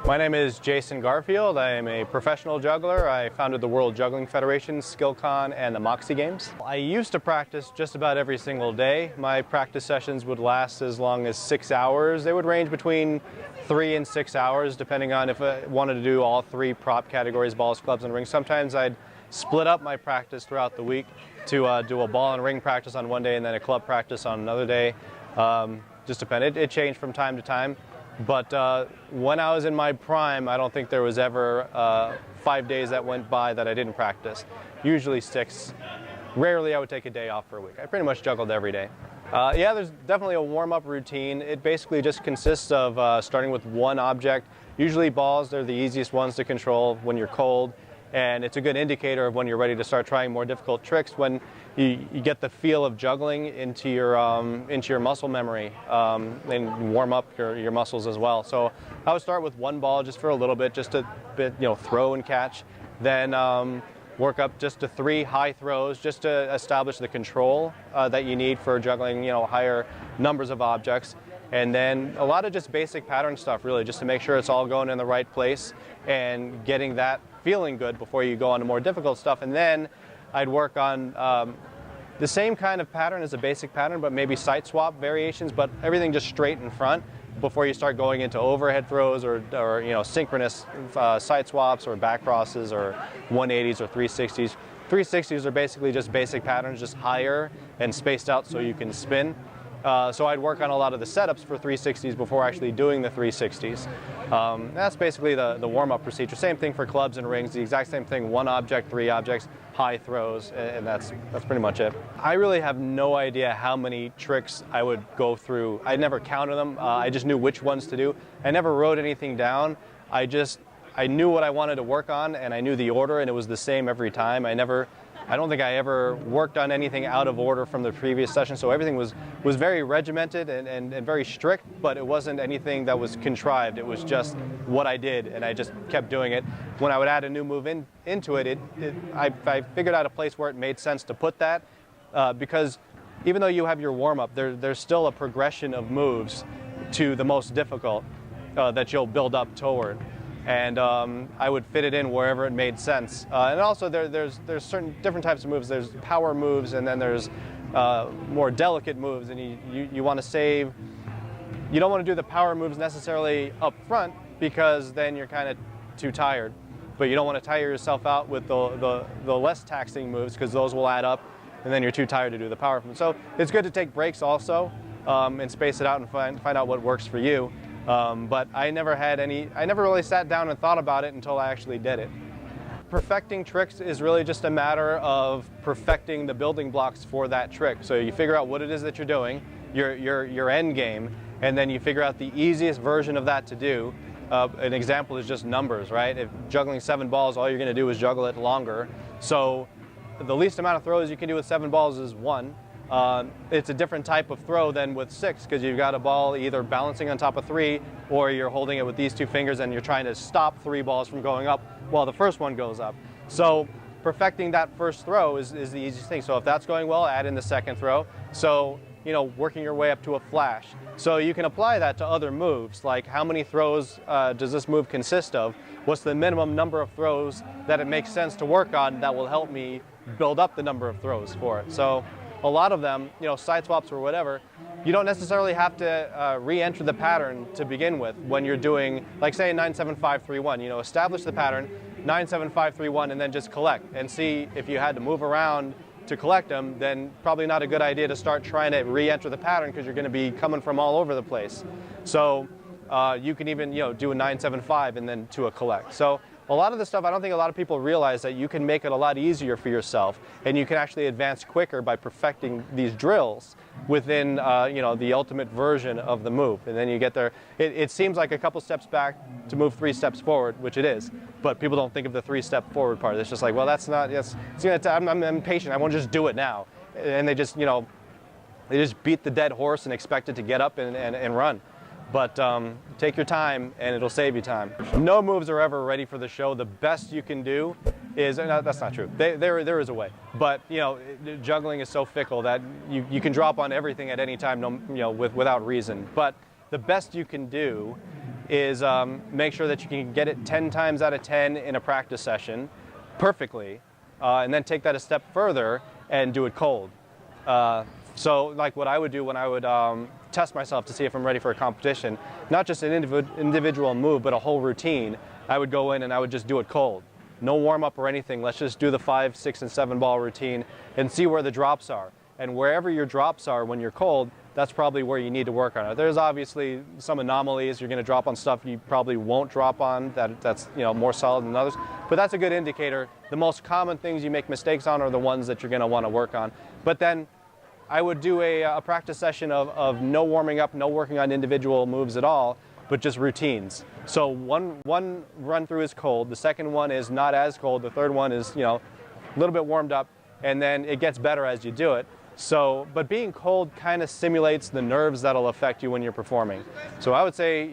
My name is Jason Garfield. I am a professional juggler. I founded the World Juggling Federation, SkillCon, and the Moxie Games. I used to practice just about every single day. My practice sessions would last as long as 6 hours. They would range between 3 and 6 hours, depending on if I wanted to do all 3 prop categories, balls, clubs, and rings. Sometimes I'd split up my practice throughout the week to do a ball and ring practice on one day and then a club practice on another day. Just depended. It changed from time to time. But when I was in my prime, I don't think there was ever 5 days that went by that I didn't practice. Usually 6. Rarely I would take a day off for a week. I pretty much juggled every day. Yeah, there's definitely a warm-up routine. It basically just consists of starting with one object. Usually balls, they're the easiest ones to control when you're cold. And it's a good indicator of when you're ready to start trying more difficult tricks, when you get the feel of juggling into your muscle memory and warm up your muscles as well. So I would start with one ball just for a little bit, just to throw and catch. Then work up just to 3 high throws, just to establish the control that you need for juggling higher numbers of objects. And then a lot of just basic pattern stuff, really, just to make sure it's all going in the right place and getting that feeling good before you go on to more difficult stuff. And then I'd work on the same kind of pattern as a basic pattern, but maybe side swap variations, but everything just straight in front before you start going into overhead throws or synchronous side swaps or back crosses or 180s or 360s. 360s are basically just basic patterns, just higher and spaced out so you can spin. So I'd work on a lot of the setups for 360s before actually doing the 360s. That's basically the warm-up procedure. Same thing for clubs and rings, the exact same thing, 1 object, 3 objects, high throws, and that's pretty much it. I really have no idea how many tricks I would go through. I never counted them. I just knew which ones to do. I never wrote anything down. I knew what I wanted to work on, and I knew the order, and it was the same every time. I don't think I ever worked on anything out of order from the previous session, so everything was very regimented and very strict, but it wasn't anything that was contrived. It was just what I did, and I just kept doing it. When I would add a new move into it, I figured out a place where it made sense to put that, because even though you have your warm-up, there's still a progression of moves to the most difficult that you'll build up toward. And I would fit it in wherever it made sense. And also there's certain different types of moves. There's power moves, and then there's more delicate moves, and you want to save. You don't want to do the power moves necessarily up front, because then you're kind of too tired. But you don't want to tire yourself out with the less taxing moves, because those will add up, and then you're too tired to do the power moves. So it's good to take breaks also and space it out and find out what works for you. But I never really sat down and thought about it until I actually did it. Perfecting tricks is really just a matter of perfecting the building blocks for that trick. So you figure out what it is that you're doing, your end game, and then you figure out the easiest version of that to do. An example is just numbers, right? If juggling 7 balls, all you're going to do is juggle it longer. So the least amount of throws you can do with 7 balls is 1. It's a different type of throw than with 6, because you've got a ball either balancing on top of 3, or you're holding it with these 2 fingers and you're trying to stop 3 balls from going up while the first one goes up. So perfecting that first throw is the easiest thing. So if that's going well, add in the second throw. So working your way up to a flash. So you can apply that to other moves, like how many throws does this move consist of? What's the minimum number of throws that it makes sense to work on that will help me build up the number of throws for it? So a lot of them, side swaps or whatever, you don't necessarily have to re-enter the pattern to begin with when you're doing, like say 9-7-5-3-1, establish the pattern, 9-7-5-3-1, and then just collect and see if you had to move around to collect them, then probably not a good idea to start trying to re-enter the pattern, because you're going to be coming from all over the place. So you can even, do a 9-7-5 and then to a collect. So a lot of the stuff, I don't think a lot of people realize that you can make it a lot easier for yourself, and you can actually advance quicker by perfecting these drills within the ultimate version of the move. And then you get there. It seems like a couple steps back to move 3 steps forward, which it is, but people don't think of the 3-step forward part. It's just like, well, that's not, I'm impatient, I want to just do it now. And they just, they just beat the dead horse and expect it to get up and run. But take your time, and it'll save you time. No moves are ever ready for the show. The best you can do is, no, that's not true. There is a way. But, juggling is so fickle that you can drop on everything at any time, without reason. But the best you can do is make sure that you can get it 10 times out of 10 in a practice session perfectly, and then take that a step further and do it cold. So like what I would do when I would test myself to see if I'm ready for a competition, not just an individual move, but a whole routine, I would go in and I would just do it cold. No warm-up or anything. Let's just do the 5, 6, and 7 ball routine and see where the drops are. And wherever your drops are when you're cold, that's probably where you need to work on it. There's obviously some anomalies. You're going to drop on stuff you probably won't drop on that's more solid than others. But that's a good indicator. The most common things you make mistakes on are the ones that you're going to want to work on. But then I would do a practice session of no warming up, no working on individual moves at all, but just routines. So one run through is cold, the second one is not as cold, the third one is a little bit warmed up, and then it gets better as you do it. So, but being cold kind of simulates the nerves that'll affect you when you're performing. So I would say,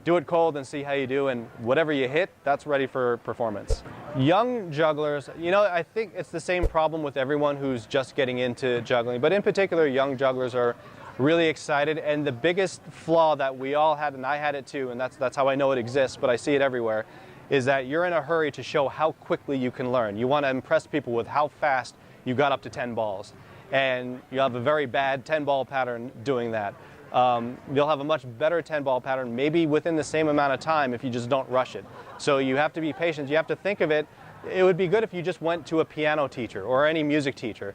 do it cold and see how you do, and whatever you hit, that's ready for performance. Young jugglers, I think it's the same problem with everyone who's just getting into juggling, but in particular, young jugglers are really excited, and the biggest flaw that we all had, and I had it too, and that's how I know it exists, but I see it everywhere, is that you're in a hurry to show how quickly you can learn. You want to impress people with how fast you got up to 10 balls. And you'll have a very bad 10-ball pattern doing that. You'll have a much better 10-ball pattern, maybe within the same amount of time if you just don't rush it. So you have to be patient. You have to think of it. It would be good if you just went to a piano teacher or any music teacher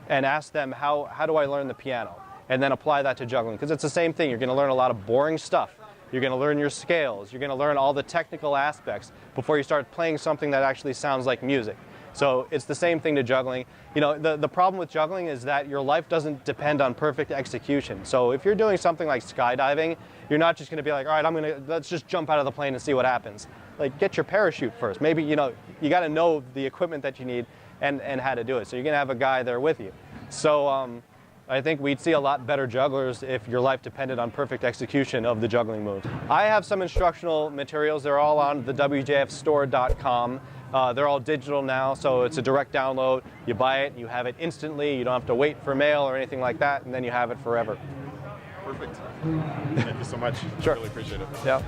and asked them, how do I learn the piano? And then apply that to juggling, because it's the same thing. You're going to learn a lot of boring stuff. You're going to learn your scales. You're going to learn all the technical aspects before you start playing something that actually sounds like music. So it's the same thing to juggling. The problem with juggling is that your life doesn't depend on perfect execution. So if you're doing something like skydiving, you're not just going to be like, all right, let's just jump out of the plane and see what happens. Like, get your parachute first. Maybe, you got to know the equipment that you need and how to do it. So you're going to have a guy there with you. So I think we'd see a lot better jugglers if your life depended on perfect execution of the juggling moves. I have some instructional materials. They're all on the WJFstore.com. They're all digital now, so it's a direct download. You buy it, you have it instantly. You don't have to wait for mail or anything like that, and then you have it forever. Perfect. Thank you so much. Sure. Really appreciate it. Yeah.